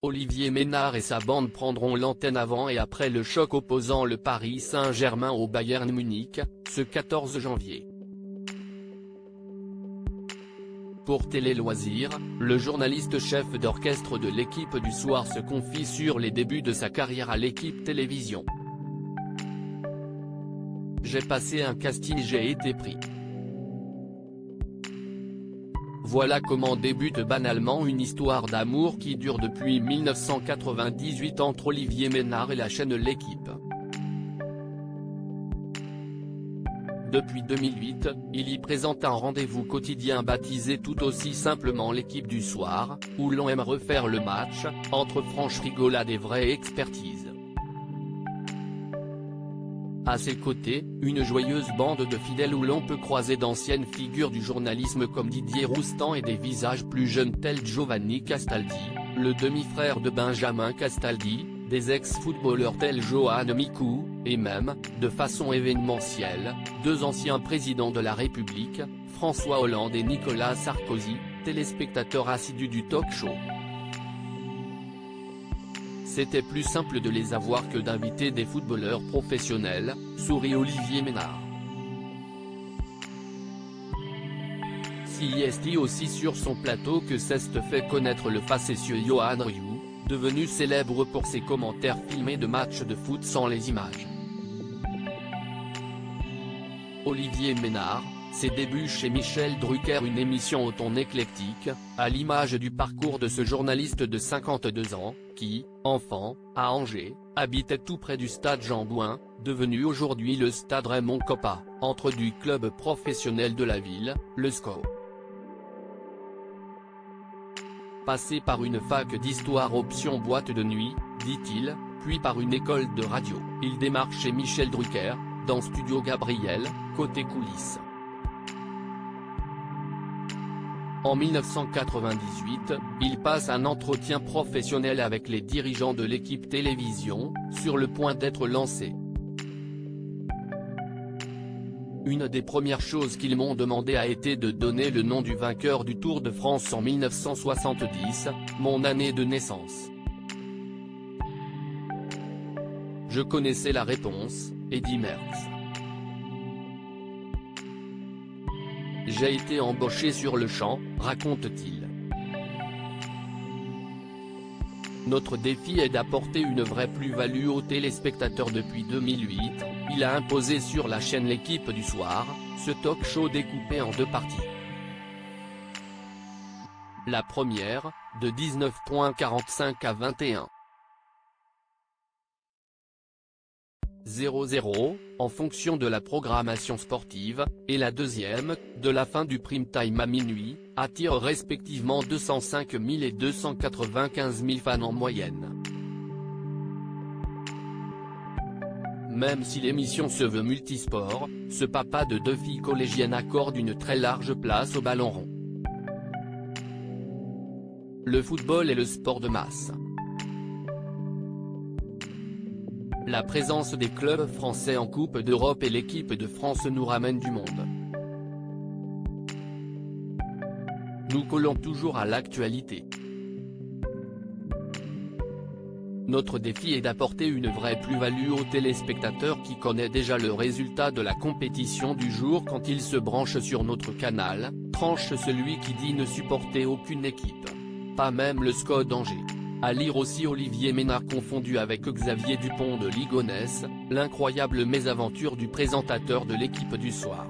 Olivier Ménard et sa bande prendront l'antenne avant et après le choc opposant le Paris Saint-Germain au Bayern Munich, ce 14 janvier. Pour Télé Loisirs, le journaliste chef d'orchestre de l'équipe du soir se confie sur les débuts de sa carrière à l'équipe télévision. J'ai passé un casting, j'ai été pris. Voilà comment débute banalement une histoire d'amour qui dure depuis 1998 entre Olivier Ménard et la chaîne L'Équipe. Depuis 2008, il y présente un rendez-vous quotidien baptisé tout aussi simplement L'Équipe du soir, où l'on aime refaire le match, entre franche rigolade et vraie expertise. À ses côtés, une joyeuse bande de fidèles où l'on peut croiser d'anciennes figures du journalisme comme Didier Roustan et des visages plus jeunes tels Giovanni Castaldi, le demi-frère de Benjamin Castaldi, des ex-footballeurs tels Johan Micoud, et même, de façon événementielle, deux anciens présidents de la République, François Hollande et Nicolas Sarkozy, téléspectateurs assidus du talk-show. C'était plus simple de les avoir que d'inviter des footballeurs professionnels, sourit Olivier Ménard. S'y est aussi sur son plateau que s'est fait connaître le facétieux Johan Rioux, devenu célèbre pour ses commentaires filmés de matchs de foot sans les images. Olivier Ménard, ses débuts chez Michel Drucker, une émission au ton éclectique, à l'image du parcours de ce journaliste de 52 ans, qui, enfant, à Angers, habitait tout près du stade Jean-Bouin, devenu aujourd'hui le stade Raymond Kopa, entre du club professionnel de la ville, le SCO. Passé par une fac d'histoire option boîte de nuit, dit-il, puis par une école de radio, il démarre chez Michel Drucker, dans Studio Gabriel, côté coulisses. En 1998, il passe un entretien professionnel avec les dirigeants de l'équipe télévision, sur le point d'être lancé. Une des premières choses qu'ils m'ont demandé a été de donner le nom du vainqueur du Tour de France en 1970, mon année de naissance. Je connaissais la réponse, Eddy Merckx. J'ai été embauché sur le champ, raconte-t-il. Notre défi est d'apporter une vraie plus-value aux téléspectateurs. Depuis 2008, il a imposé sur la chaîne L'Équipe du soir, ce talk-show découpé en deux parties. La première, de 19h45 à 21h00, en fonction de la programmation sportive, et la deuxième, de la fin du prime time à minuit, attire respectivement 205 000 et 295 000 fans en moyenne. Même si l'émission se veut multisport, ce papa de deux filles collégiennes accorde une très large place au ballon rond. Le football est le sport de masse. La présence des clubs français en Coupe d'Europe et l'équipe de France nous ramène du monde. Nous collons toujours à l'actualité. Notre défi est d'apporter une vraie plus-value aux téléspectateurs qui connaît déjà le résultat de la compétition du jour quand il se branche sur notre canal, tranche celui qui dit ne supporter aucune équipe. Pas même le SCO d'Angers. À lire aussi Olivier Ménard confondu avec Xavier Dupont de Ligonnès, l'incroyable mésaventure du présentateur de L'Équipe du soir.